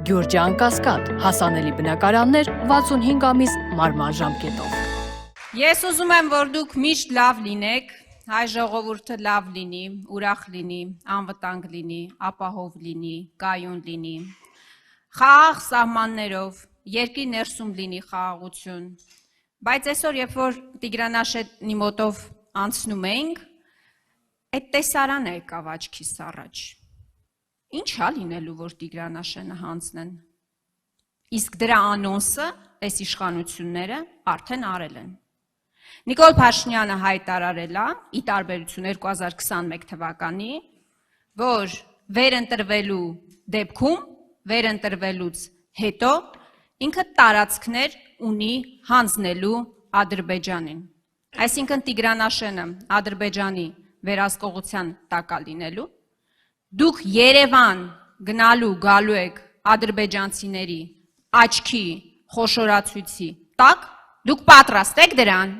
Գյուրջան Կասկադ, հասանելի բնակարաններ 65 ամիս մարման ժամկետով։ Ես ուզում եմ, որ դուք միշտ լավ լինեք, հայ ժողովուրդը լավ լինի, ուրախ լինի, անվտանգ լինի, ապահով լինի, կայուն լինի, խաղաղ սահմաններով, երկրի ներսում լինի խաղաղություն, բայց այսօր, երբ որ Տիգրանաշենի մոտով անցնում էինք, այդ տեսարանը եկավ աչքիս առաջ, ինչ ա լինելու, որ Տիգրանաշենը հանձնեն, իսկ դրա անոնսը, այս իշխանությունները արդեն արել են։ Նիկոլ Փաշինյանը հայտարարել է, ի տարբերություն 2021 թվականի, որ վերընտրվելու դեպքում, վերընտրվելուց հետո ինքը տարածքներ ունի հանձնելու Ադրբեջանին։ Այսինքն Տիգրանաշենը Ադրբեջանի վերահսկողության տակ է լինելու։ Դուք Երևան գնալու գալու եք ադրբեջանցիների աչքի խոշորացույցի տակ, դուք պատրաստ եք դրան։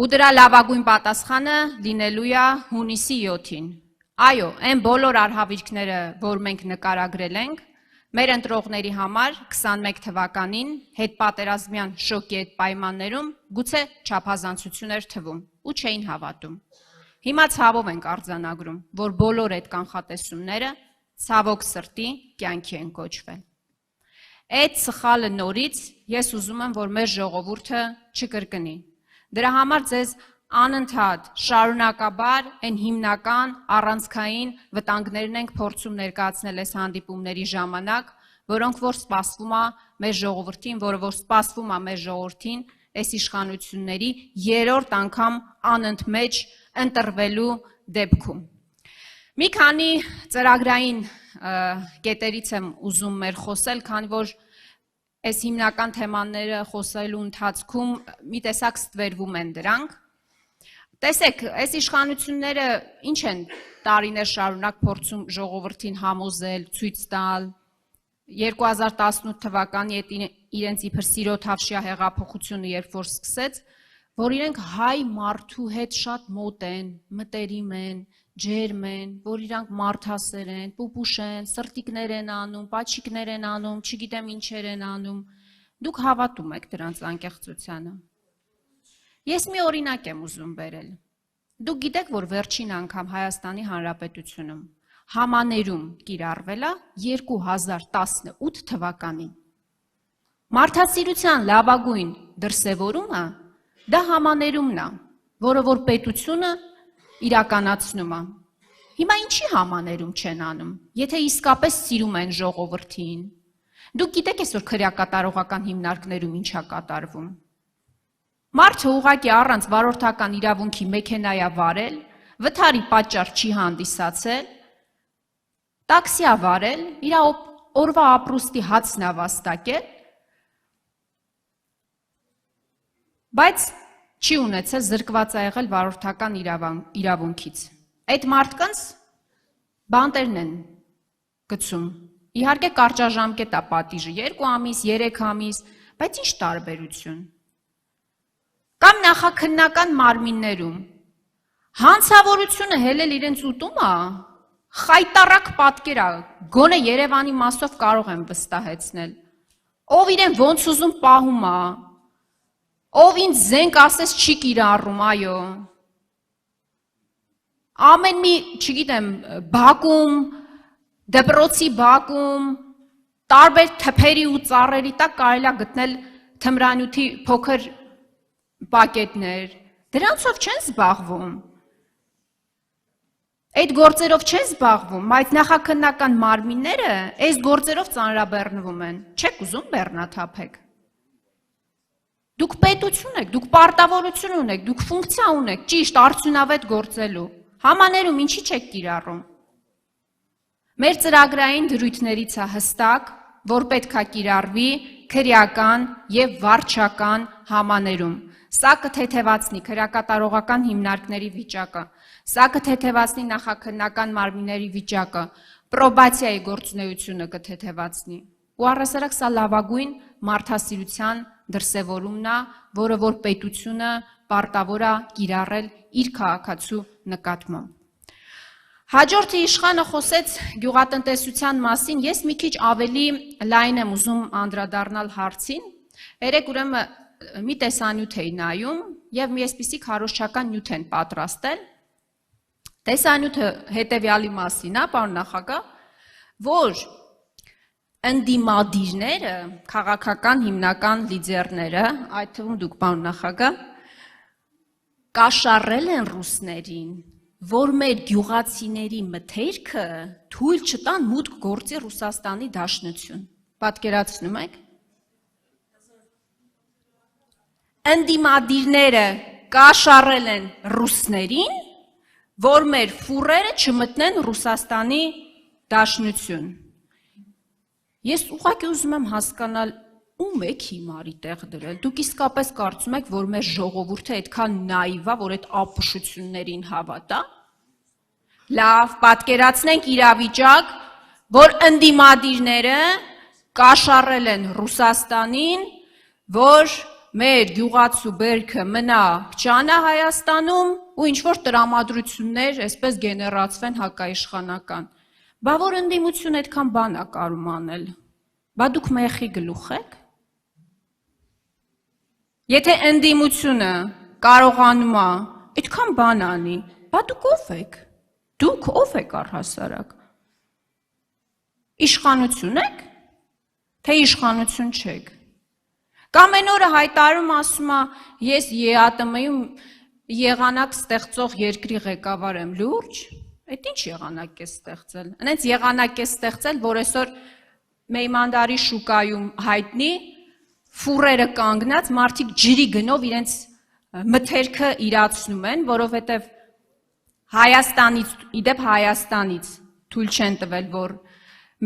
Ու դրա լավագույն պատասխանը լինելու է հունիսի 7-ին։ Այո, այն բոլոր արհավիրքները, որ մենք նկարագրել ենք, մեր ընտրողների համար 21 թվականին հետպատերազմյան շոկի այդ պայմաններում գուցե չափազանցություն էր թվում ու չէին հավատում։ Հիմա ցավով ենք արձանագրում, որ բոլոր այդ կանխատեսումները ցավոք սրտի կյանքի են կոչվել։ Այդ սխալը նորից ես ուզում եմ, որ մեր ժողովուրդը չկրկնի։ Դրա համար ձեզ անընդհատ շարունակաբար այն հիմնական առանցքային վտանգներն ենք փորձում ներկայացնել այս հանդիպումների ժամանակ, որոնք որ սպասվում է մեր ժողովրդին, որը որ սպասվում է մեր ժողովրդին այս իշխանությունների երրորդ անգամ անընդմեջ ընտրվելու դեպքում։ Մի քանի ծրագրային կետերից եմ ուզում մեր խոսել, քանի որ այս հիմնական թեմաները խոսելու ընթացքում մի տեսակ ստվերվում են դրանք։ Տեսեք, այս իշխանությունները ինչ են տարիներ շարունակ փորձում ժողովրդին համոզել, ցույց տալ, 2018 թվականի այդ իրենց իբր սիրո թավշյա հեղափոխությունը երբ որ սկսեց, որ իրենք հայ մարդու հետ շատ մոտ են, մտերիմ են, ջերմ են, որ իրանք մարդասեր են, պուպուշ են, սրտիկներ են անում, պաչիկներ են անում, չգիտեմ ինչեր են անում, դուք հավատում եք դրանց անկեղծությանը։ Ես մի օրինակ եմ ուզում բերել։ Դուք գիտեք, որ վերջին անգամ Հայաստանի Հանրապետությունում համաներում կիրառվել է 2018 թվականին։ Մարդասիրության լավագույն դրսևորումը դա համաներումն է, որը որ պետությունը իրականացնում է։ Հիմա ինչի համաներում չեն անում, եթե իսկապես սիրում են ժողովրդին։ Դուք գիտեք այսօր քրեակատարողական հիմնարկներում ինչ է կատարվում։ Մարդը ուղղակի առանց վարորդական իրավունքի մեքենա է վարել, վթարի պատճառ չի հանդիսացել, տաքսի է վարել, իր օրվա ապրուստի հացն է վաստակել, բայց չի ունեցել, զրկված է եղել վարորդական իրավունքից։ Այդ մարդկանց բանտերն են գցում։ Իհարկե կարճաժամկետ է պատիժը, 2 ամիս, 3 ամիս, բայց ինչ տարբերություն։ Կամ նախաքննական մարմիններում հանցավորությունը հելել իրենց ուտում է, խայտառակ պատկեր է, գոնե Երևանի մասով կարող եմ վստահեցնել։ Ով իրեն ոնց ուզում պահում է, ով ինձ զենք ասես չի կիրառում, այո։ Ամեն մի, չգիտեմ, բակում, դպրոցի բակում, տարբեր թփերի ու ծառերի տակ կարելի է գտնել թմրանյութի փոքր պակետներ, դրանցով չեն զբաղվում։ Այդ գործերով չեն զբաղվում, բայց նախաքննական մարմինները այս գործերով ծանրաբեռնվում են, չեք ուզում բեռնաթափեք։ Դուք պետություն եք, դուք պարտավորություն ունեք, դուք ֆունկցիա ունեք, ճիշտ արդյունավետ գործելու, համաներում ինչի չեք կիրառում։ Մեր ծրագրային դրույթներից է հստակ, որ պետք է կիրառվի քրեական և վարչական համաներում։ Սա կթեթևացնի քրեակատարողական հիմնարկների վիճակը, սա կթեթևացնի նախաքննական մարմինների վիճակը, պրոբացիայի գործունեությունը կթեթևացնի։ Ու առհասարակ սա լավագույն մարդասիրության դրսևորումն է, որը որ պետությունը պարտավոր է կիրառել իր քաղաքացու նկատմամբ։ Հաջորդը իշխանը խոսեց գյուղատնտեսության մասին, ես մի քիչ ավելի լայն եմ ուզում անդրադառնալ հարցին, երեք ուրեմն մի տեսանյութ էի նայում և մի այսպիսի քարոզչական նյութ են պատրաստել, տեսանյութը հետևյալի մասին է, պարոն նախագահ, որ ընդդիմադիրները, քաղաքական հիմնական լիդերները, այդ թվում դուք պարոն նախագահ, կաշառել են ռուսներին, որ մեր գյուղացիների մթերքը թույլ չտան մուտք գործի Ռուսաստանի Դաշնություն։ Պատկերացնում եք։ Ընդդիմադիրները կաշառել են ռուսներին, որ մեր ֆուրերը չմտնեն Ռուսաստանի Դաշնություն։ Ես ուղղակի ուզում եմ հասկանալ, ում եք հիմարի տեղ դրել։ Դուք իսկապես կարծում եք, որ մեր ժողովուրդը այդքան նայիվ է, որ այդ ապշություններին հավատա։ Լավ, պատկերացնենք իրավիճակ, որ ընդդիմադիրները կաշառել են Ռուսաստանին, որ մեր գյուղացու բերքը մնա փչանա Հայաստանում ու ինչ-որ տրամադրություններ այսպես գեներացվեն հակաիշխանական։ Բա որ ընդդիմություն այդքան բան է կարում անել։ Բա դուք մեխի գլուխ եք։ Եթե ընդդիմությունը կարողանում է այդքան բան անի, բա դուք ով եք։ Դուք ով եք առհասարակ։ Իշխանություն եք, թե իշխանություն չեք։ Կամ այն օրը հայտարարում ասում է, ես ԵԱՏՄ-ում եղանակ ստեղծող երկրի ղեկավար եմ, լուրջ։ Այդ ինչ եղանակ է ստեղծել։ Այնց եղանակ է ստեղծել, որ այսօր Մեյմանդարի շուկայում հայտնի ֆուրերը կանգնած մարդիկ ջրի գնով իրենց մթերքը իրացնում են, որովհետև Հայաստանից, իդեպ Հայաստանից թույլ չեն տվել, որ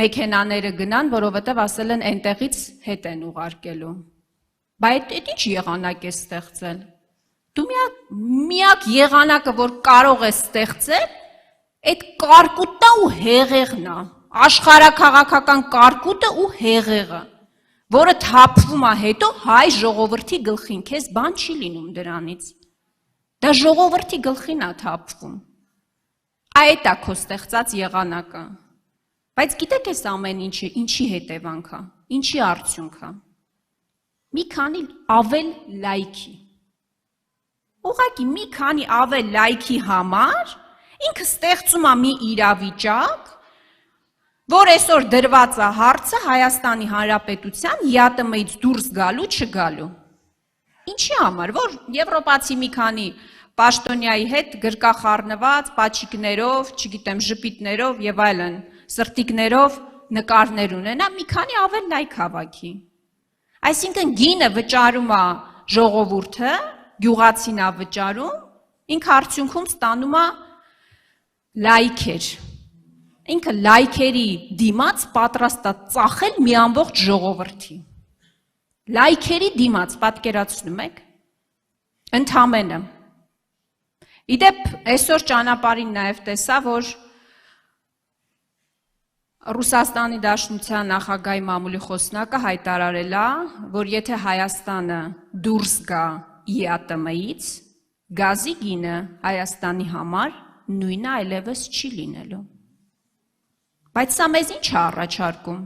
մեքենաները գնան, որովհետև ասել են այնտեղից հետ են ուղարկելու։ Բայց այդ ինչ եղանակ է ստեղծել։ Դու միակ եղանակը, որ կարող է ստեղծել, այդ կարկուտն ու հեղեղն է, աշխարհաքաղաքական կարկուտը ու հեղեղը, որը թափվում է հետո հայ ժողովրդի գլխին, քեզ բան չի լինում դրանից։ Դա ժողովրդի գլխին է թափվում։ Այդ է քո ստեղծած եղանակը։ Բայց գիտեք այս ամեն ինչը ինչի հետևանք է, ինչի արդյունք է։ Մի քանի ավել լայքի։ Ուղղակի մի քանի ավել լայքի համար ինքը ստեղծում է մի իրավիճակ, որ այսօր դրված է հարցը Հայաստանի Հանրապետության ԵԱՏՄ-ից դուրս գալու չգալու։ Ինչի համար, որ եվրոպացի մի քանի պաշտոնյայի հետ գրկախառնված, պաչիկներով, չգիտեմ, ժպիտներով եւ այլն, սրտիկներով նկարներ ունենա, մի քանի ավել լայք հավաքի։ Այսինքն գինը վճարում է ժողովուրդը, գյուղացին է վճարում, ինքը արդյունքում ստանում է լայքեր։ Ինքը լայքերի դիմաց պատրաստ է ծախել մի ամբողջ ժողովրդի։ Լայքերի դիմաց, պատկերացնում եք, ընդամենը։ Իդեպ այսօր ճանապարհին նաև տեսա, որ Ռուսաստանի Դաշնության նախագահի մամուլի խոսնակը հայտարարել է, որ եթե Հայաստանը դուրս գա ԵԱՏՄ-ից, գազի գինը Հայաստանի համար նույնը այլևս չի լինելու։ Բայց սա մեզ ինչ է առաջարկում։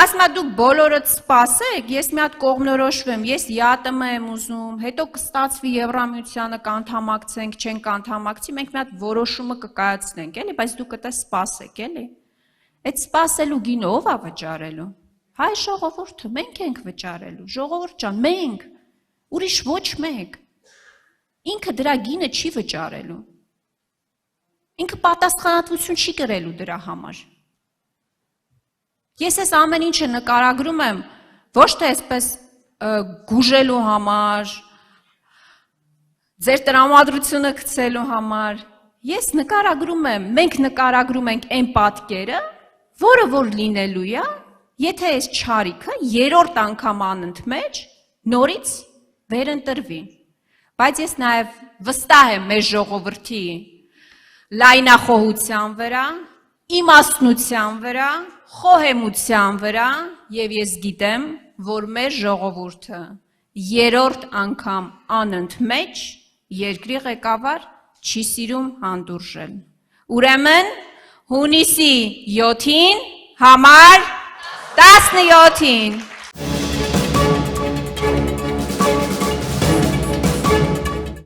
Ասում է դուք բոլորդ սպասեք, ես մի հատ կողմնորոշվեմ, ես ԵԱՏՄ եմ ուզում, հետո կստացվի Եվրամիությանը կանդամակցենք, չենք անդամակցի, մենք մի հատ որոշումը կկայացնենք, էլի, բայց դուք դա սպասեք, էլի։ Այդ սպասելու գինը ով է վճարելու։ Հայ ժողովուրդը, մենք ենք վճարելու, ժողովուրդ ջան, մենք, ուրիշ ոչ մեկ։ Ինքը դրա գինը չի վճարելու։ Ինքը պատասխանատվություն չի կրելու դրա համար։ Ես այս ամեն ինչը նկարագրում եմ ոչ թե այսպես գուժելու համար, ձեր տրամադրությունը գցելու համար, ես նկարագրում եմ, մենք նկարագրում ենք այն պատկերը, որը որ լինելու է, եթե այս չարիքը երրորդ անգամ անընդմեջ նորից վերընտրվի։ Բայց ես նաև վստահ եմ մեր ժողովրդի լայնախոհության վրա, իմաստնության վրա, խոհեմության վրա, եւ ես գիտեմ, որ մեր ժողովուրդը երրորդ անգամ անընդմեջ երկրի ղեկավար չի սիրում հանդուրժել։ Ուրեմն հունիսի 7-ին համար 17-ին